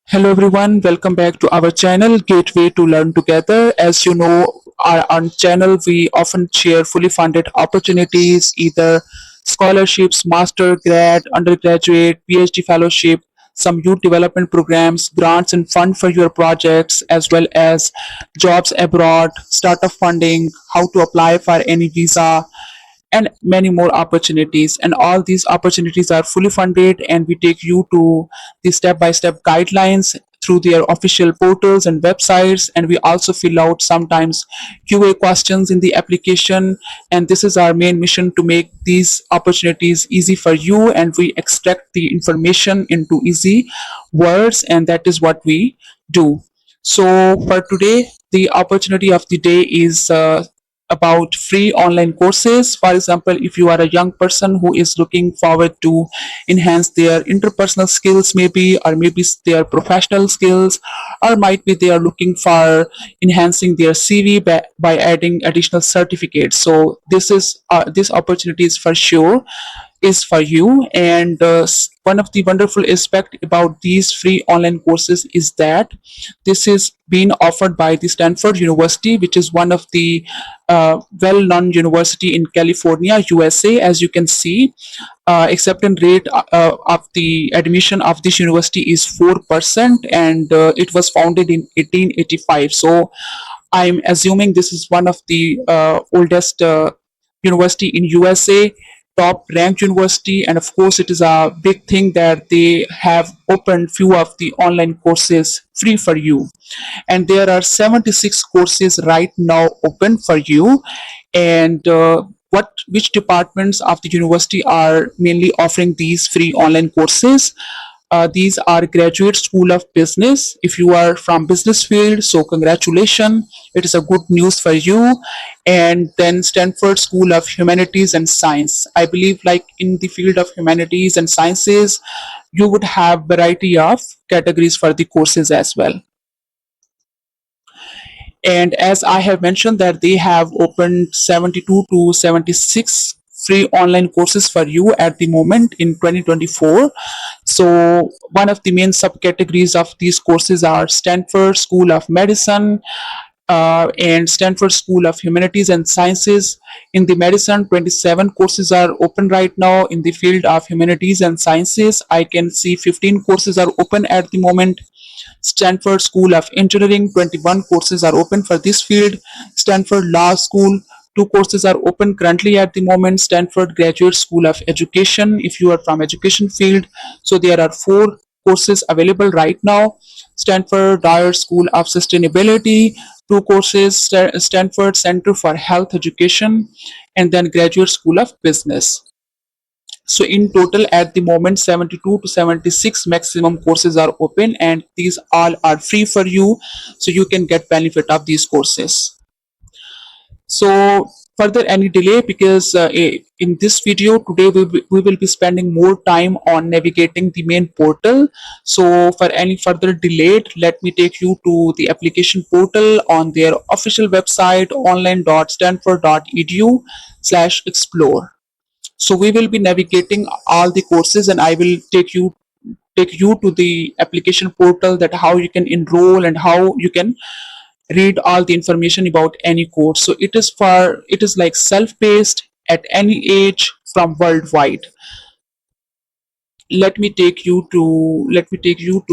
Hello everyone, welcome back to our channel Gateway to Learn Together. As you know, our on channel we often share fully funded opportunities, either scholarships, master, grad, undergraduate, PhD fellowship, some youth development programs, grants and fund for your projects, as well as jobs abroad, startup funding, how to apply for any visa, and many more opportunities. And all these opportunities are fully funded, and we take you to the step by step guidelines through their official portals and websites. And we also fill out sometimes QA questions in the application. And this is our main mission, to make these opportunities easy for you, and we extract the information into easy words, and that is what we do. So for today, the opportunity of the day is about free online courses. For example, if you are a young person who is looking forward to enhance their interpersonal skills, maybe, or maybe their professional skills, or might be they are looking for enhancing their CV by adding additional certificates. So this opportunity is for sure is for you. And one of the wonderful aspect about these free online courses is that this is being offered by the Stanford University, which is one of the well-known university in California, USA. As you can see, acceptance rate of the admission of this university is 4%, and it was founded in 1885. So I'm assuming this is one of the oldest university in USA, top ranked university. And of course, it is a big thing that they have opened few of the online courses free for you. And there are 76 courses right now open for you. And what which departments of the university are mainly offering these free online courses? These are Graduate School of Business. If you are from business field, so congratulations, it is a good news for you. And then Stanford School of Humanities and Science. I believe, like in the field of humanities and sciences, you would have variety of categories for the courses as well. And as I have mentioned, that they have opened 72 to 76 free online courses for you at the moment in 2024. So one of the main subcategories of these courses are Stanford School of Medicine, and Stanford School of Humanities and Sciences. In the medicine, 27 courses are open right now. In the field of humanities and sciences, I can see 15 courses are open at the moment. Stanford School of Engineering, 21 courses are open for this field. Stanford Law School, 2 courses are open currently at the moment. Stanford Graduate School of Education, if you are from education field, so there are 4 courses available right now. Stanford Dyer School of Sustainability, 2 courses. Stanford Center for Health Education, and then Graduate School of Business. So in total, at the moment, 72 to 76 maximum courses are open, and these all are free for you, so you can get benefit of these courses. So further any delay, because in this video today we will be spending more time on navigating the main portal. So for any further delay, let me take you to the application portal on their official website, online.stanford.edu/explore. So we will be navigating all the courses, and I will take you to the application portal, that how you can enroll and how you can read all the information about any course. So it is like self-paced at any age from worldwide. Let me take you to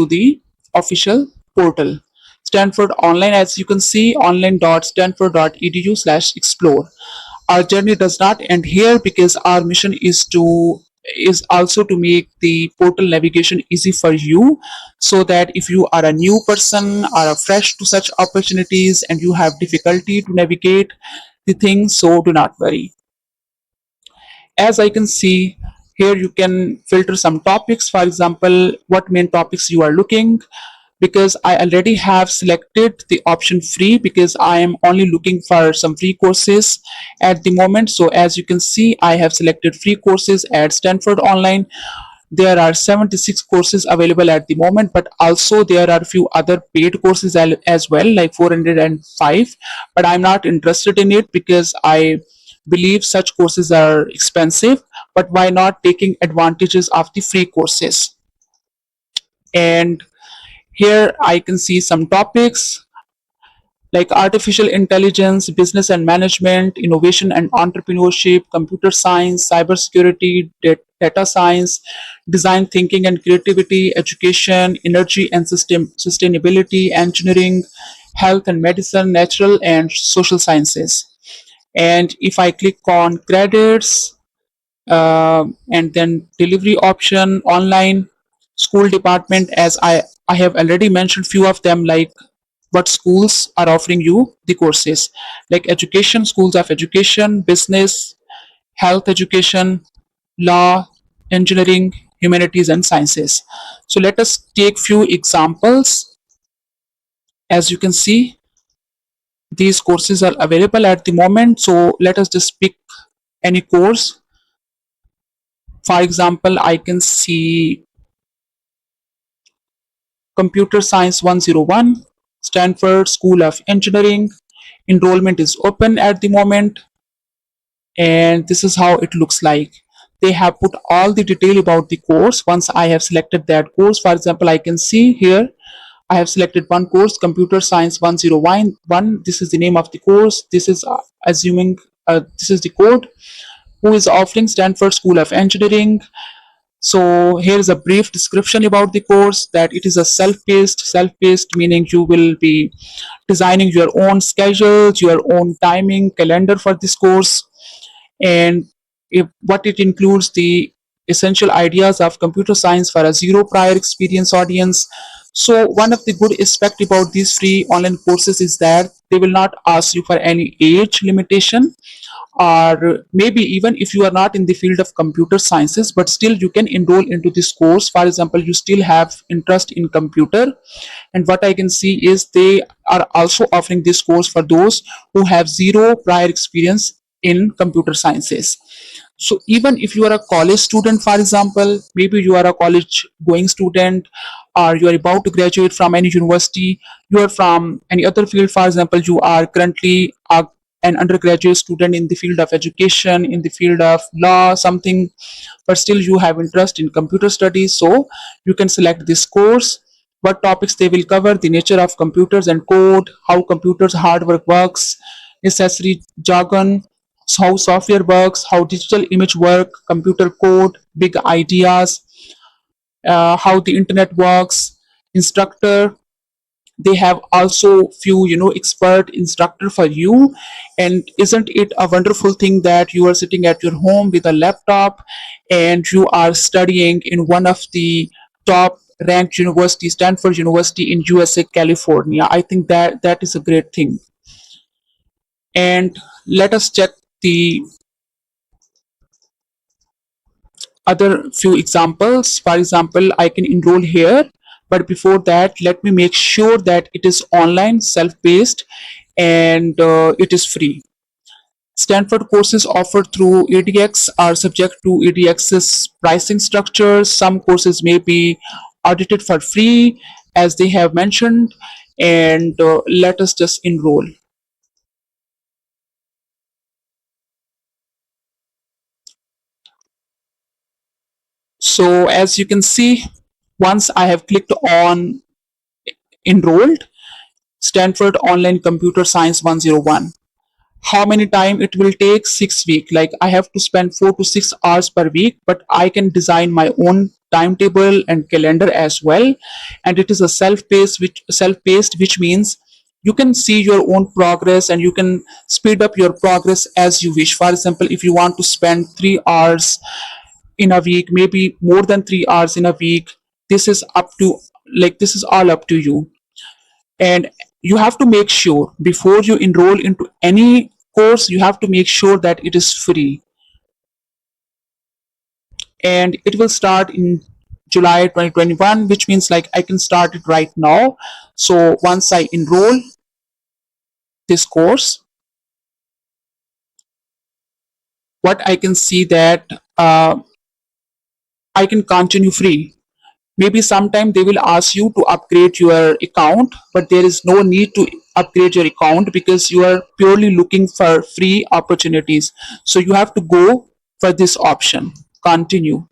the official portal, Stanford Online. As you can see, online.stanford.edu/explore. Our journey does not end here, because our mission is also to make the portal navigation easy for you, so that if you are a new person or a fresh to such opportunities and you have difficulty to navigate the things, so do not worry. As I can see here, you can filter some topics. For example, what main topics you are looking, because I already have selected the option free, because I am only looking for some free courses at the moment. So as you can see, I have selected free courses at Stanford Online. There are 76 courses available at the moment, but also there are a few other paid courses as well, like 405. But I'm not interested in it, because I believe such courses are expensive. but why not taking advantages of the free courses? And here I can see some topics like artificial intelligence, business and management, innovation and entrepreneurship, computer science, cybersecurity, data science, design thinking and creativity, education, energy and sustainability, engineering, health and medicine, natural and social sciences. And if I click on credits, and then delivery option, online, school department, as I have already mentioned few of them, like what schools are offering you the courses, like education, schools of education, business, health education, law, engineering, humanities and sciences. So let us take few examples. As you can see, these courses are available at the moment, so let us just pick any course. For example, I can see computer science 101, Stanford School of Engineering. Enrollment is open at the moment, and this is how it looks like. They have put all the detail about the course. Once I have selected that course, for example, I can see here I have selected one course, computer science 101. This is the name of the course. This is assuming this is the code. Who is offering? Stanford School of Engineering. So here is a brief description about the course, that it is a self-paced meaning you will be designing your own schedules, your own timing calendar for this course. And what it includes, the essential ideas of computer science for a zero prior experience audience. So one of the good aspect about these free online courses is that they will not ask you for any age limitation, or maybe even if you are not in the field of computer sciences, but still you can enroll into this course. For example, you still have interest in computer, and what I can see is they are also offering this course for those who have zero prior experience in computer sciences. So even if you are a college student, for example, maybe you are a college going student, or you are about to graduate from any university, you are from any other field, for example, you are currently an undergraduate student in the field of education, in the field of law, something, but still you have interest in computer studies, so you can select this course. What topics they will cover: the nature of computers and code, how computers hardware works, necessary jargon, how software works, how digital image work, computer code, big ideas, how the internet works, instructor. They have also few expert instructor for you. And isn't it a wonderful thing that you are sitting at your home with a laptop and you are studying in one of the top ranked university, Stanford University in USA, California? I think that that is a great thing. And let us check the other few examples. For example, I can enroll here, but before that, let me make sure that it is online, self-paced, and it is free. Stanford courses offered through edX are subject to edX's pricing structure. Some courses may be audited for free, as they have mentioned, and let us just enroll. So as you can see, once I have clicked on enrolled, Stanford Online Computer Science 101. How many time it will take? 6 week. Like I have to spend 4 to 6 hours per week, but I can design my own timetable and calendar as well. And it is a self-paced, which means you can see your own progress and you can speed up your progress as you wish. For example, if you want to spend 3 hours in a week, maybe more than 3 hours in a week, this is up to, like, this is all up to you. And you have to make sure before you enroll into any course, you have to make sure that it is free, and it will start in July 2021, which means like I can start it right now. So once I enroll this course, what I can see that I can continue free. Maybe sometime they will ask you to upgrade your account, but there is no need to upgrade your account because you are purely looking for free opportunities. So you have to go for this option. Continue.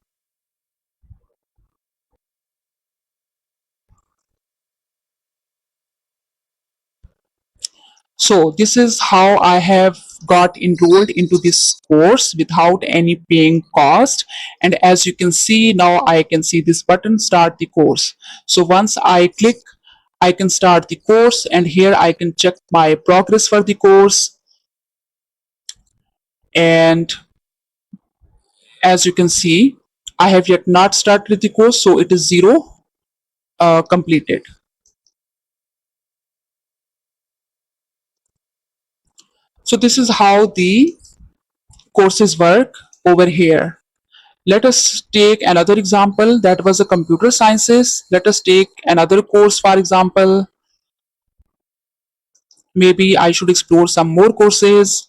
So this is how I have got enrolled into this course without any paying cost. And as you can see now, I can see this button, start the course. So once I click, I can start the course, and here I can check my progress for the course. And as you can see, I have yet not started the course, so it is zero completed. So this is how the courses work over here. Let us take another example, that was a computer sciences. Let us take another course, for example. Maybe I should explore some more courses.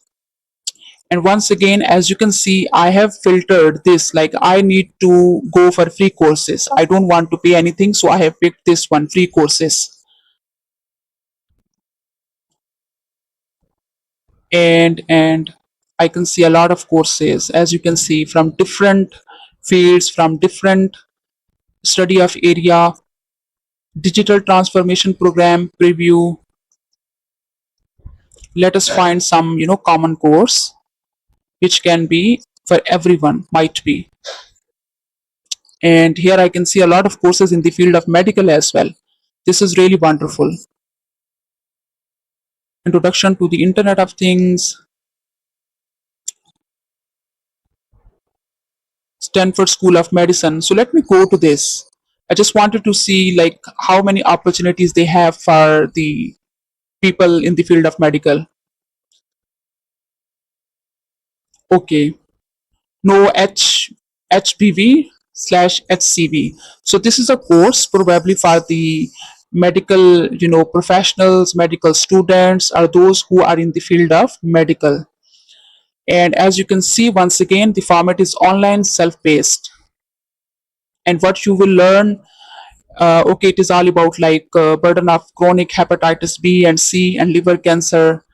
And once again, as you can see, I have filtered this, like I need to go for free courses. I don't want to pay anything, so I have picked this one, free courses. And I can see a lot of courses, as you can see, from different fields, from different study of area. Digital transformation program preview. Let us find some common course which can be for everyone, might be. And here I can see a lot of courses in the field of medical as well. This is really wonderful. Introduction to the Internet of Things, Stanford School of Medicine. So let me go to this. I just wanted to see like how many opportunities they have for the people in the field of medical. Okay, no HPV slash HCV. So this is a course probably for the medical, professionals, medical students, or those who are in the field of medical. And as you can see, once again, the format is online, self-paced. And what you will learn, okay, it is all about like burden of chronic hepatitis B and C and liver cancer.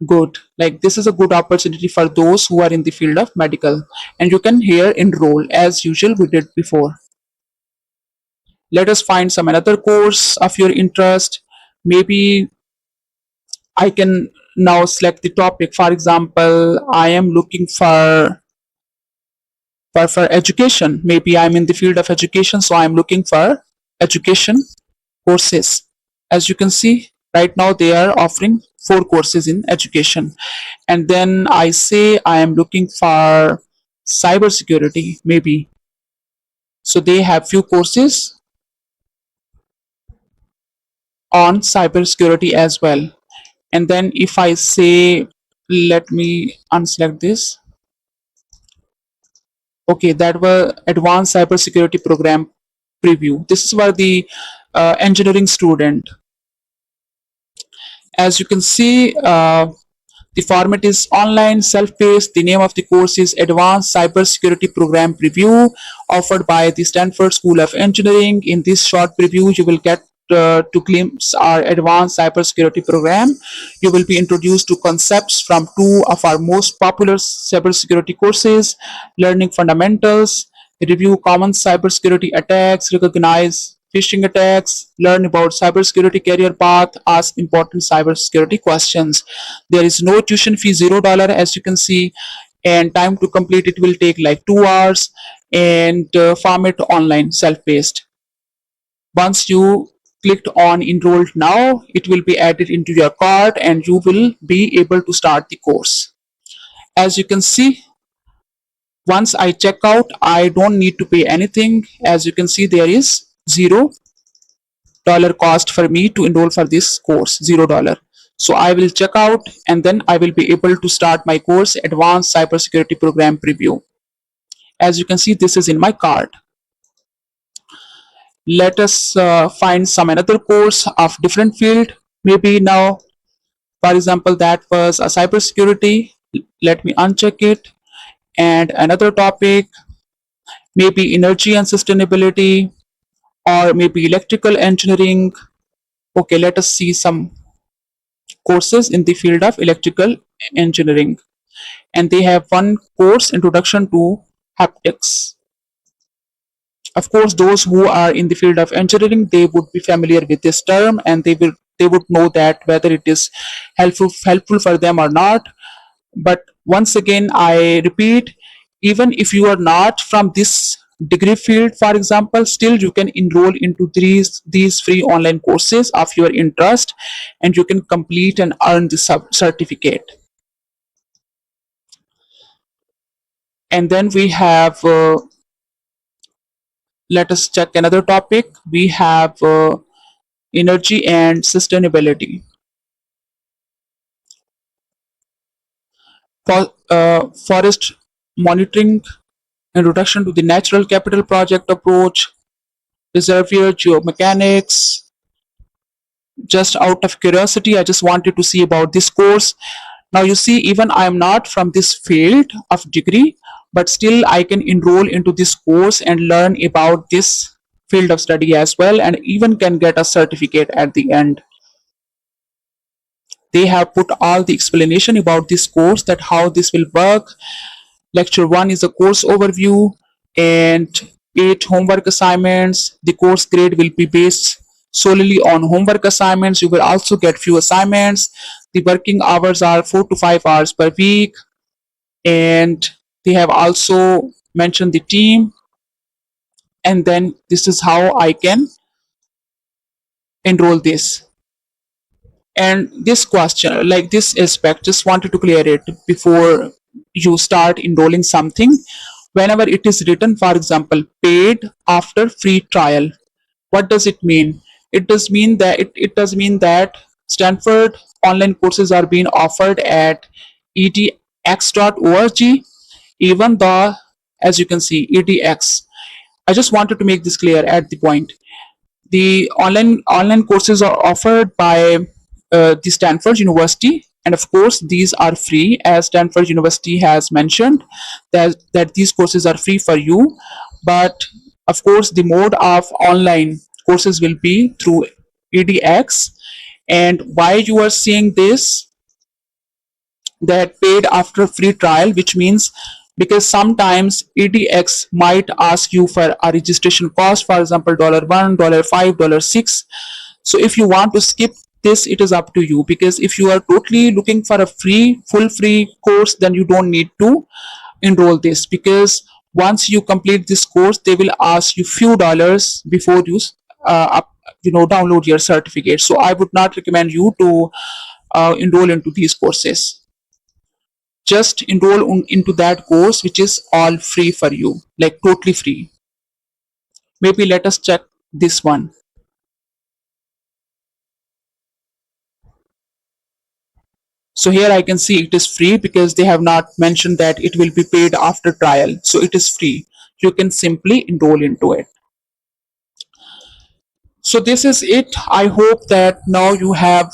Good. Like this is a good opportunity for those who are in the field of medical. And you can here enroll as usual we did before. Let us find some another course of your interest. Maybe I can now select the topic. For example, I am looking for education. Maybe I'm in the field of education, so I'm looking for education courses. As you can see, right now they are offering four courses in education. And then I say I am looking for cybersecurity, maybe. So they have few courses on cybersecurity as well. And then if I say, let me unselect this. Okay, that was advanced cybersecurity program preview. This is for the engineering student. As you can see, the format is online, self-paced. The name of the course is Advanced Cybersecurity Program Preview, offered by the Stanford School of Engineering. In this short preview, you will get to glimpse our advanced cybersecurity program. You will be introduced to concepts from two of our most popular cybersecurity courses, learning fundamentals, review common cybersecurity attacks, recognize phishing attacks, learn about cybersecurity career path, ask important cybersecurity questions. There is no tuition fee, $0, as you can see, and time to complete it will take like 2 hours, and format online, self-paced. Once you clicked on enrolled now, it will be added into your cart and you will be able to start the course. As you can see, once I check out, I don't need to pay anything. As you can see, there is $0 cost for me to enroll for this course, $0. So I will check out and then I will be able to start my course, Advanced Cybersecurity Program Preview. As you can see, this is in my cart. Let us find some another course of different field. Maybe now, for example, that was a cybersecurity. Let me uncheck it. And another topic, maybe energy and sustainability, or maybe electrical engineering. Okay, let us see some courses in the field of electrical engineering. and they have one course, Introduction to Haptics. Of course, those who are in the field of engineering, they would be familiar with this term, and they would know that whether it is helpful for them or not. But once again, I repeat, even if you are not from this degree field, for example, still you can enroll into these free online courses of your interest, and you can complete and earn the certificate. And then we have, let us check another topic. We have energy and sustainability. Forest monitoring, introduction to the natural capital project approach, reservoir geomechanics. Just out of curiosity, I just wanted to see about this course. Now you see, even I am not from this field of degree, but still I can enroll into this course and learn about this field of study as well, and even can get a certificate at the end. They have put all the explanation about this course, that how this will work. Lecture 1 is a course overview and 8 homework assignments. The course grade will be based solely on homework assignments. You will also get few assignments. The working hours are 4 to 5 hours per week, and they have also mentioned the team. And then this is how I can enroll this. And this question, like this aspect, just wanted to clear it before you start enrolling something. Whenever it is written, for example, paid after free trial, what does it mean? It does mean that Stanford online courses are being offered at edx.org, even though, as you can see, edx. I just wanted to make this clear at the point. The online courses are offered by the Stanford University, and of course these are free, as Stanford University has mentioned that these courses are free for you. But of course the mode of online courses will be through edx. And why you are seeing this, that paid after free trial, which means, because sometimes edx might ask you for a registration cost, for example, $1, $5, $6. So if you want to skip this, it is up to you, because if you are totally looking for a full free course, then you don't need to enroll this, because once you complete this course, they will ask you few dollars before you download your certificate. So I would not recommend you to enroll into these courses. Just enroll into that course which is all free for you, like totally free. Maybe let us check this one. So here I can see it is free, because they have not mentioned that it will be paid after trial. So it is free. You can simply enroll into it. So this is it. I hope that now you have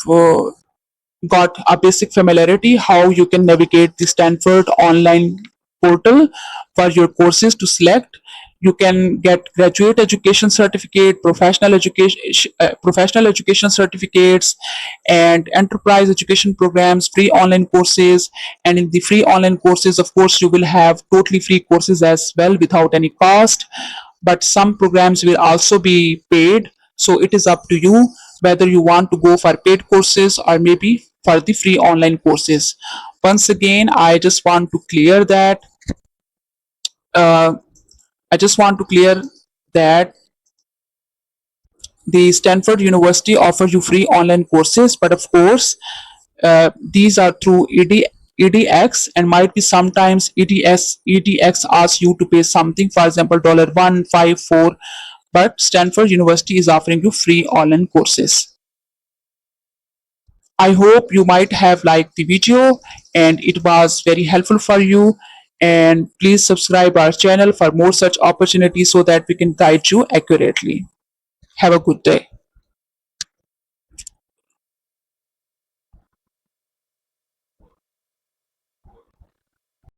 got a basic familiarity how you can navigate the Stanford online portal for your courses to select. You can get graduate education certificate, professional education certificates, and enterprise education programs, free online courses. And in the free online courses, of course, you will have totally free courses as well without any cost. But some programs will also be paid. So it is up to you whether you want to go for paid courses or maybe for the free online courses. Once again, uh, I just want to clear that the Stanford University offers you free online courses, but of course, these are through EDX, and might be sometimes EDX asks you to pay something, for example, $154. But Stanford University is offering you free online courses. I hope you might have liked the video and it was very helpful for you. And please subscribe our channel for more such opportunities so that we can guide you accurately. Have a good day.